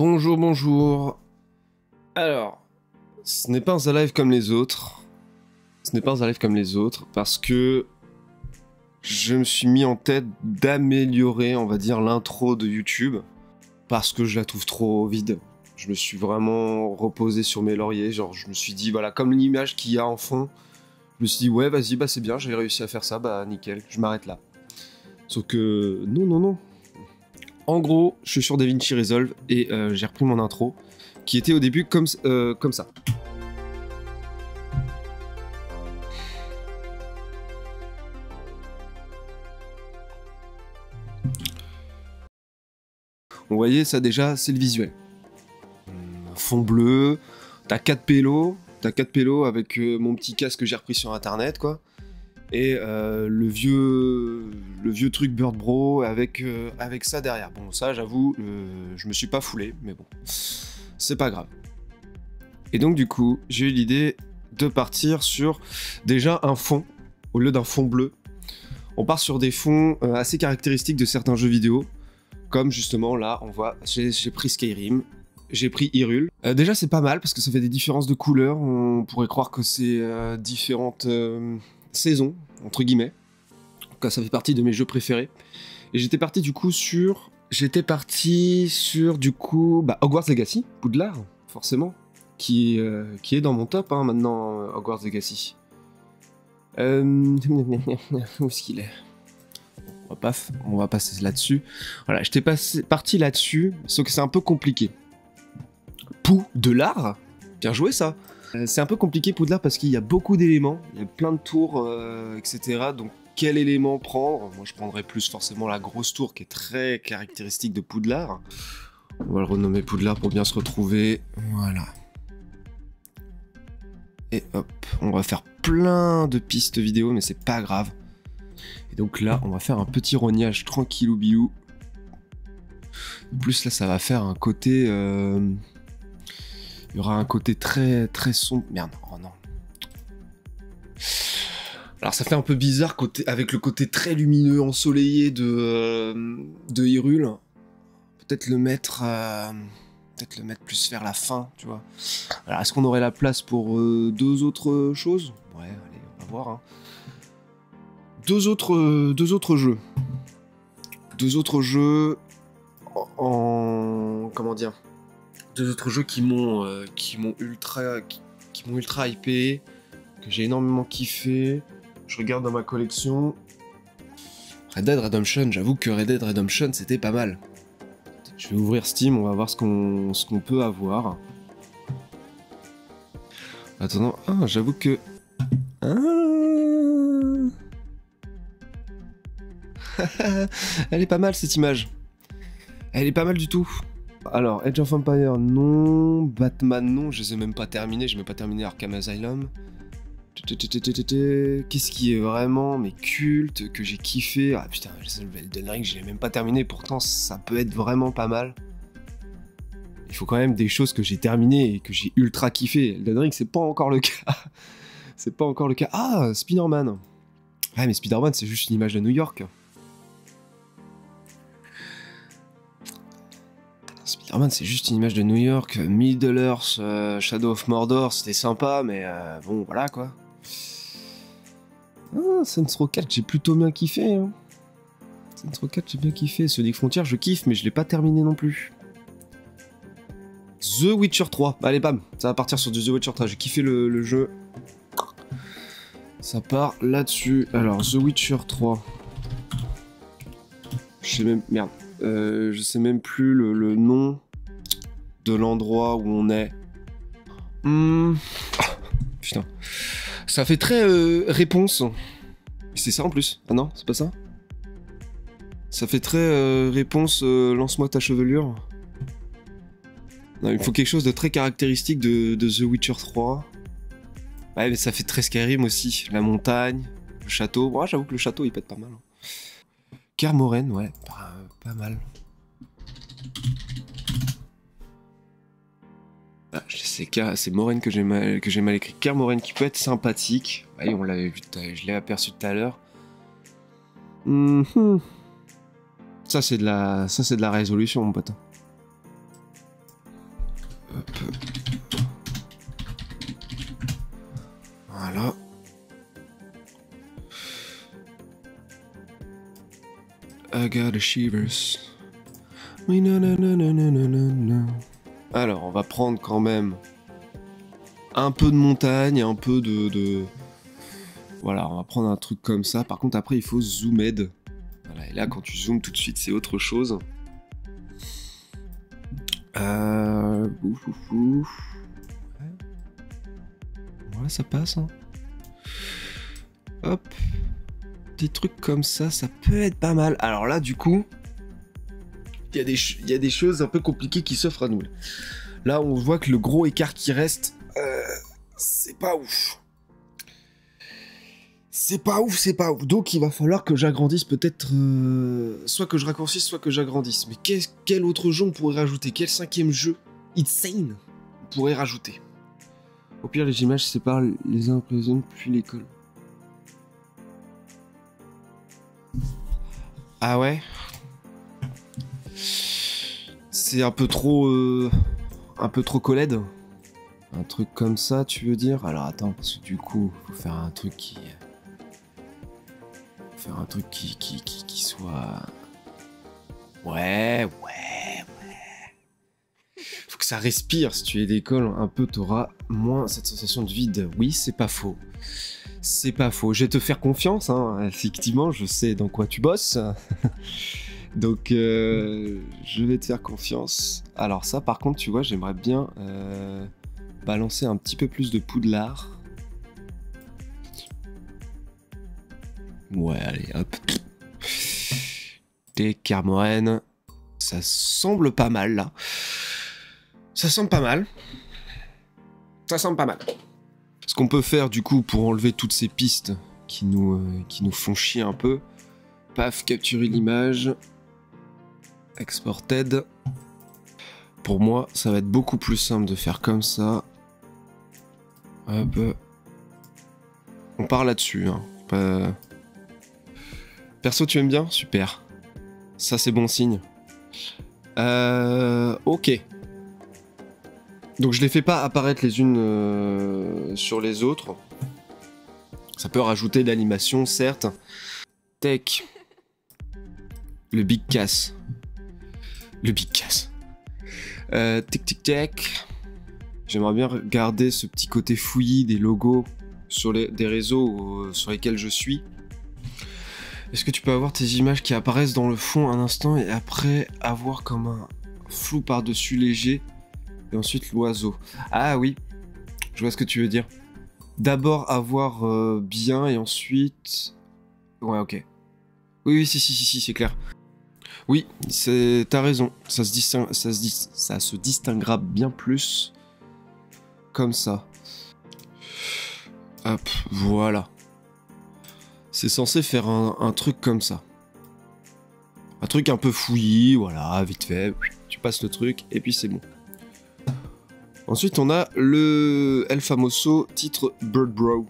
Bonjour, bonjour. Alors, ce n'est pas un live comme les autres. Ce n'est pas un live comme les autres parce que je me suis mis en tête d'améliorer, on va dire, l'intro de YouTube parce que je la trouve trop vide. Je me suis vraiment reposé sur mes lauriers, genre je me suis dit, voilà, comme l'image qu'il y a en fond, je me suis dit, ouais, vas-y, bah c'est bien, j'ai réussi à faire ça, bah nickel, je m'arrête là. Sauf que, non. En gros, je suis sur DaVinci Resolve et j'ai repris mon intro, qui était au début comme ça. Vous voyez, ça déjà, c'est le visuel. Fond bleu, t'as 4 pélos avec mon petit casque que j'ai repris sur internet, quoi. Et le vieux truc Bird Bro avec ça derrière. Bon, ça, j'avoue, je me suis pas foulé, mais bon, c'est pas grave. Et donc, du coup, j'ai eu l'idée de partir sur déjà un fond, au lieu d'un fond bleu. On part sur des fonds assez caractéristiques de certains jeux vidéo, comme justement là, on voit, j'ai pris Skyrim, j'ai pris Hyrule. Déjà, c'est pas mal parce que ça fait des différences de couleurs. On pourrait croire que c'est différentes saisons, entre guillemets. En tout cas, ça fait partie de mes jeux préférés. Et j'étais parti du coup sur du coup Hogwarts Legacy, Poudlard, forcément, qui est dans mon top hein, maintenant, Hogwarts Legacy. Où est-ce qu'il est? On va passer là-dessus. Voilà, j'étais parti là-dessus, sauf que c'est un peu compliqué. Poudlard, bien joué ça. C'est un peu compliqué Poudlard parce qu'il y a beaucoup d'éléments, il y a plein de tours, etc. Donc quel élément prendre? Moi je prendrais plus forcément la grosse tour qui est très caractéristique de Poudlard. On va le renommer Poudlard pour bien se retrouver. Voilà. Et hop, on va faire plein de pistes vidéo, mais c'est pas grave. Et donc là, on va faire un petit rognage tranquillou bilou. En plus là, ça va faire un côté... Il y aura un côté très très sombre. Merde, oh non. Alors ça fait un peu bizarre avec le côté très lumineux, ensoleillé de Hyrule. Peut-être le mettre plus vers la fin, tu vois. Alors est-ce qu'on aurait la place pour deux autres choses? Ouais, allez, on va voir. Hein. Deux autres jeux. Deux autres jeux en comment dire? Deux autres jeux qui m'ont ultra hypé, que j'ai énormément kiffé. Je regarde dans ma collection. Red Dead Redemption, j'avoue que Red Dead Redemption c'était pas mal. Je vais ouvrir Steam, on va voir ce qu'on peut avoir. Attends, j'avoue que... Elle est pas mal cette image. Elle est pas mal du tout. Alors, Age of Empires, non. Batman, non. Je les ai même pas terminés. J'ai même pas terminé Arkham Asylum. Qu'est-ce qui est vraiment mais culte, que j'ai kiffé? Ah putain, Elden Ring, je l'ai même pas terminé. Pourtant, ça peut être vraiment pas mal. Il faut quand même des choses que j'ai terminées et que j'ai ultra kiffé. Elden Ring, c'est pas encore le cas. C'est pas encore le cas. Ah, Spider-Man. Ouais, mais Spider-Man, c'est juste une image de New York. Spider-Man, c'est juste une image de New York. Middle-earth, Shadow of Mordor, c'était sympa, mais bon, voilà quoi. Ah, Saints Row 4, j'ai plutôt bien kiffé. Hein. Saints Row 4, j'ai bien kiffé. Sonic Frontier, je kiffe, mais je l'ai pas terminé non plus. The Witcher 3. Allez, bam, ça va partir sur The Witcher 3. J'ai kiffé le jeu. Ça part là-dessus. Alors, The Witcher 3. Je sais même... Merde. Je sais même plus le nom de l'endroit où on est. Putain. Ça fait très réponse. C'est ça en plus. Ah non, c'est pas ça. Ça fait très réponse lance-moi ta chevelure. Non, il me faut quelque chose de très caractéristique de The Witcher 3. Ouais, mais ça fait très Skyrim aussi. La montagne, le château. Moi, j'avoue que le château, il pète pas mal. Kaer Morhen, ouais, pas mal. Ah, c'est Morhen que j'ai mal écrit. Kaer Morhen qui peut être sympathique. Ouais, on l'avait vu, je l'ai aperçu tout à l'heure. Ça c'est de la résolution, mon pote. Voilà. I got the shivers. Oui, non, non, non, non, non, non, non. Alors, on va prendre quand même un peu de montagne, un peu de... Voilà, on va prendre un truc comme ça. Par contre, après, il faut zoomed. Voilà, et là, quand tu zoomes tout de suite, c'est autre chose. Ouf, ouf, ouf. Ouais, ça passe, hein. Hop. Des trucs comme ça, ça peut être pas mal. Alors là, du coup, il y a des choses un peu compliquées qui s'offrent à nous. Là, on voit que le gros écart qui reste, c'est pas ouf. C'est pas ouf, c'est pas ouf. Donc il va falloir que j'agrandisse peut-être... soit que je raccourcisse, soit que j'agrandisse. Mais quel autre jeu on pourrait rajouter? Quel 5e jeu insane on pourrait rajouter? Au pire, les images séparent les uns après les autres, puis l'école. Ah ouais? C'est un peu trop collède. Un truc comme ça, tu veux dire? Alors attends, parce que du coup, faut faire un truc qui... qui soit... Ouais. Faut que ça respire. Si tu es d'école, un peu, t'auras moins cette sensation de vide. Oui, c'est pas faux. C'est pas faux. Je vais te faire confiance, hein. Effectivement, je sais dans quoi tu bosses. Donc, je vais te faire confiance. Alors ça, par contre, tu vois, j'aimerais bien balancer un petit peu plus de Poudlard. Ouais, allez, hop. Des Kermoren. Ça semble pas mal, là. Ça semble pas mal. Ce qu'on peut faire, du coup, pour enlever toutes ces pistes qui nous font chier un peu. Paf, capturer l'image. Exported. Pour moi, ça va être beaucoup plus simple de faire comme ça. Hop. On part là-dessus, hein. Perso, tu aimes bien? Super. Ça, c'est bon signe. Ok. Donc, je les fais pas apparaître les unes sur les autres. Ça peut rajouter de l'animation, certes. Tech. Le Big Cass. Tic. J'aimerais bien garder ce petit côté fouillis des logos sur des réseaux sur lesquels je suis. Est-ce que tu peux avoir tes images qui apparaissent dans le fond un instant et après avoir comme un flou par-dessus léger et ensuite l'oiseau? Ah oui, je vois ce que tu veux dire. D'abord avoir bien et ensuite... Ouais, ok. Oui, si, c'est clair. Oui, t'as raison. Ça se distinguera bien plus comme ça. Hop, voilà. C'est censé faire un truc comme ça. Un truc un peu fouillis, voilà, vite fait. Tu passes le truc et puis c'est bon. Ensuite, on a le El Famoso titre Bird Bro.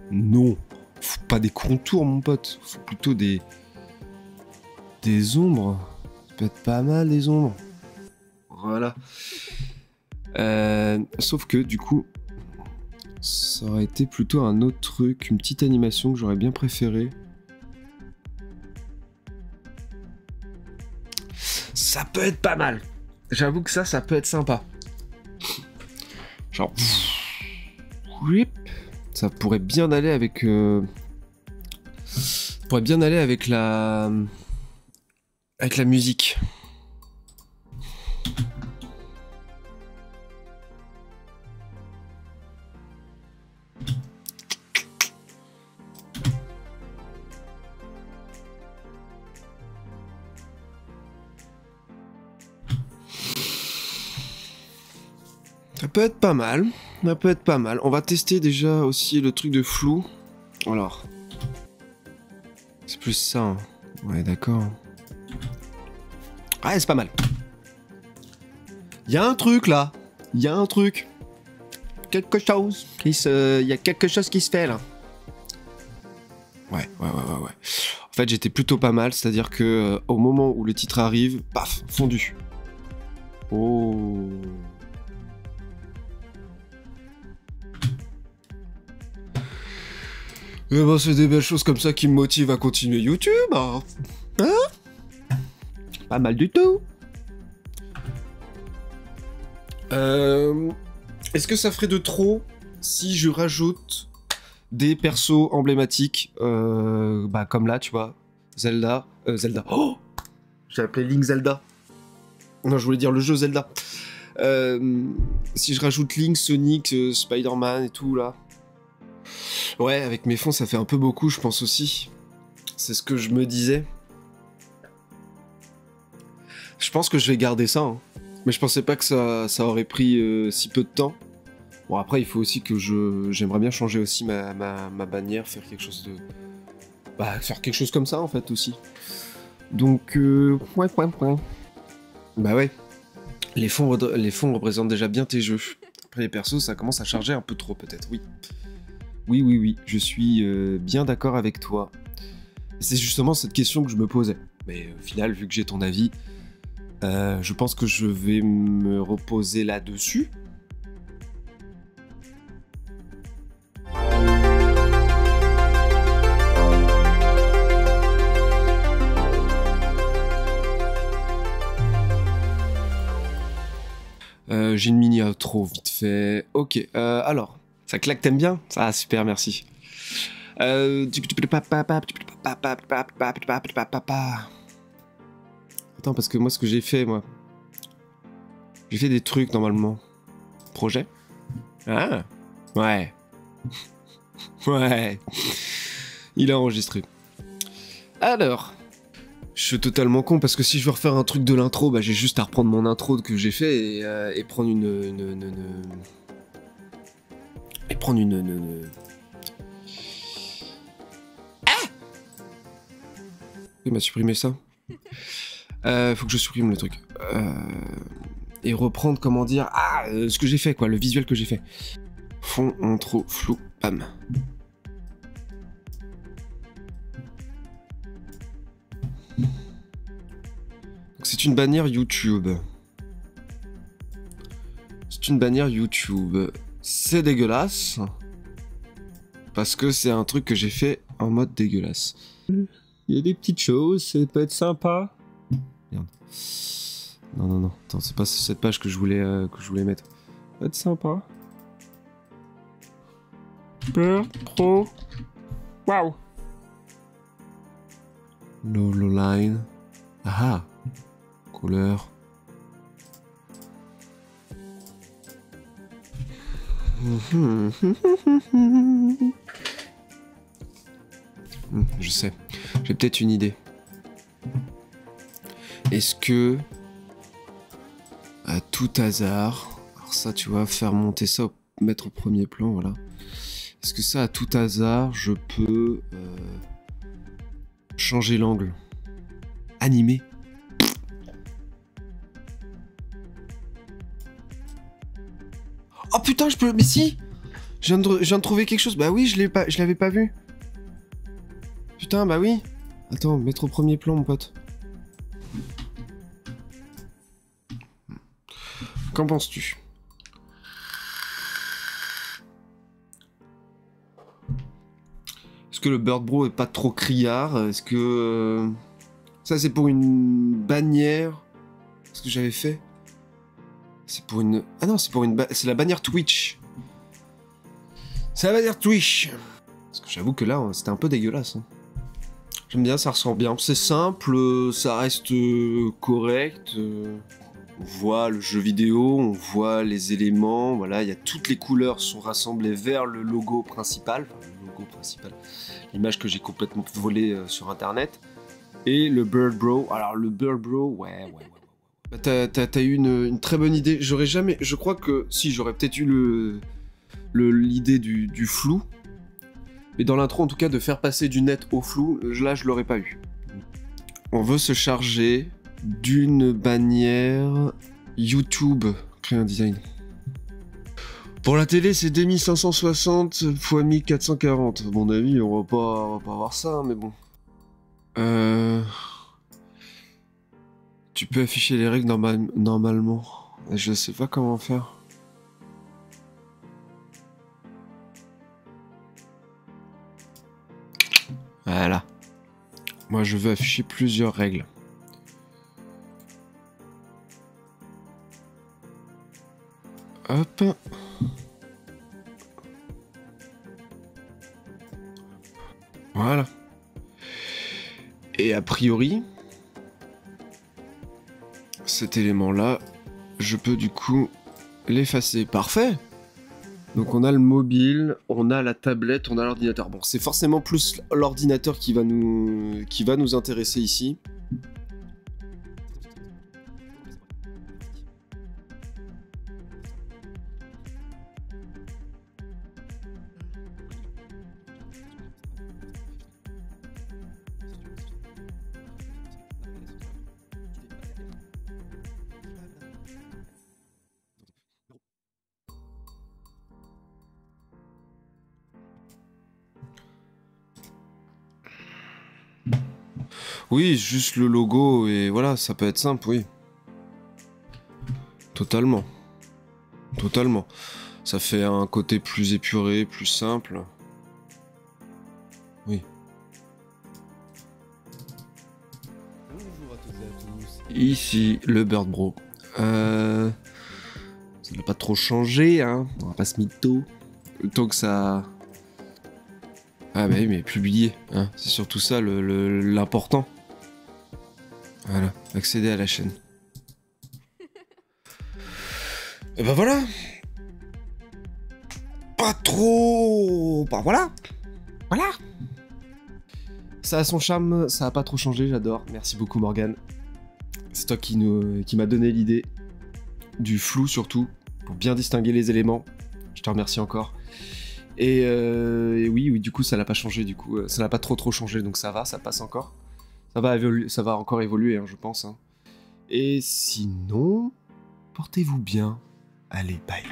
Non, faut pas des contours, mon pote. Faut plutôt des ombres. Ça peut être pas mal, des ombres. Voilà. Sauf que, du coup, ça aurait été plutôt un autre truc, une petite animation que j'aurais bien préféré. Ça peut être pas mal. J'avoue que ça peut être sympa. Genre... Ça pourrait bien aller avec... Ça pourrait bien aller avec la... Avec la musique. Ça peut être pas mal. Ça peut être pas mal. On va tester déjà aussi le truc de flou. Alors. C'est plus ça. Hein. Ouais, d'accord. Ouais, c'est pas mal. Il y a un truc là. Il y a un truc. Quelque chose. Il y a quelque chose qui se fait là. Ouais. En fait, j'étais plutôt pas mal. C'est-à-dire que au moment où le titre arrive, paf, fondu. Oh. Eh ben, c'est des belles choses comme ça qui me motivent à continuer YouTube, hein. Pas mal du tout. Est-ce que ça ferait de trop si je rajoute des persos emblématiques, bah comme là, tu vois, Zelda, oh, j'ai appelé Link Zelda. Non, je voulais dire le jeu Zelda. Si je rajoute Link, Sonic, Spider-Man et tout là. Ouais, avec mes fonds, ça fait un peu beaucoup, je pense aussi. C'est ce que je me disais. Je pense que je vais garder ça, hein. Mais je pensais pas que ça aurait pris si peu de temps. Bon, après, il faut aussi que j'aimerais bien changer aussi ma bannière, faire quelque chose de... Bah, faire quelque chose comme ça, en fait, aussi. Donc, ouais. Bah ouais. Les fonds représentent déjà bien tes jeux. Après, les persos, ça commence à charger un peu trop, peut-être, oui. Oui, je suis bien d'accord avec toi. C'est justement cette question que je me posais. Mais au final, vu que j'ai ton avis, je pense que je vais me reposer là-dessus. J'ai une mini outro vite fait. Ok, alors, ça claque, t'aimes bien? Ah, super, merci. Attends, parce que moi, ce que j'ai fait, j'ai fait des trucs normalement. Projet? Ah, ouais. Ouais. Il a enregistré. Alors, je suis totalement con parce que si je veux refaire un truc de l'intro, bah j'ai juste à reprendre mon intro que j'ai fait et prendre une... Ah! Il m'a supprimé ça. Faut que je supprime le truc. Et reprendre, comment dire... Ah, ce que j'ai fait, quoi, le visuel que j'ai fait. Fond, intro, flou, bam. C'est une bannière YouTube. C'est une bannière YouTube. C'est dégueulasse. Parce que c'est un truc que j'ai fait en mode dégueulasse. Il y a des petites choses, ça peut être sympa. Merde. Non. Attends, c'est pas cette page que je voulais mettre. Ça peut être sympa. Bird Pro. Waouh. Low line. Ah. Couleur. Je sais. J'ai peut-être une idée. Est-ce que, à tout hasard, alors ça, tu vois, faire monter ça, mettre au premier plan, voilà. Est-ce que ça, à tout hasard, je peux changer l'angle? Animer? Oh putain, je peux... Mais si! Je viens de trouver quelque chose. Bah oui, je l'avais pas vu. Putain, bah oui. Attends, mettre au premier plan, mon pote. Qu'en penses-tu? Est-ce que le Bird Bro est pas trop criard? Est-ce que... Ça, c'est pour une bannière. Ce que j'avais fait. C'est pour une... Ah non, c'est la bannière Twitch. C'est la bannière Twitch. Parce que j'avoue que là, c'était un peu dégueulasse. Hein. J'aime bien, ça ressort bien. C'est simple, ça reste correct. On voit le jeu vidéo, on voit les éléments. Voilà, il y a toutes les couleurs sont rassemblées vers le logo principal. Enfin, le logo principal. L'image que j'ai complètement volée sur Internet. Et le Bird Bro. Alors, le Bird Bro, ouais. Bah, t'as eu une très bonne idée. J'aurais jamais... Je crois que... Si, j'aurais peut-être eu l'idée du flou. Mais dans l'intro, en tout cas, de faire passer du net au flou, là, je l'aurais pas eu. On veut se charger d'une bannière YouTube. Créer un design. Pour la télé, c'est 2560 x 1440. À mon avis, on va pas avoir ça, hein, mais bon. Tu peux afficher les règles normalement. Je sais pas comment faire. Moi, je veux afficher plusieurs règles. Hop. Voilà. Et a priori, cet élément-là, je peux du coup l'effacer. Parfait! Donc on a le mobile, on a la tablette, on a l'ordinateur. Bon, c'est forcément plus l'ordinateur qui va nous intéresser ici. Oui, juste le logo et voilà, ça peut être simple, oui. Totalement. Totalement. Ça fait un côté plus épuré, plus simple. Oui. Bonjour à toutes et à tous. Ici, le Bird Bro. Ça n'a pas trop changé, hein. On va pas se mytho. Le temps que ça... Ah bah oui, mais publier, hein. C'est surtout ça l'important. Voilà, accéder à la chaîne. Et ben voilà. Pas trop... Bah voilà. Voilà. Ça a son charme, ça a pas trop changé, j'adore. Merci beaucoup Morgane. C'est toi qui m'a donné l'idée. Du flou surtout, pour bien distinguer les éléments. Je te remercie encore. Et oui, du coup ça n'a pas changé, du coup. Ça n'a pas trop changé, donc ça va, ça passe encore. Ça va encore évoluer, hein, je pense. Hein. Et sinon, portez-vous bien. Allez, bye.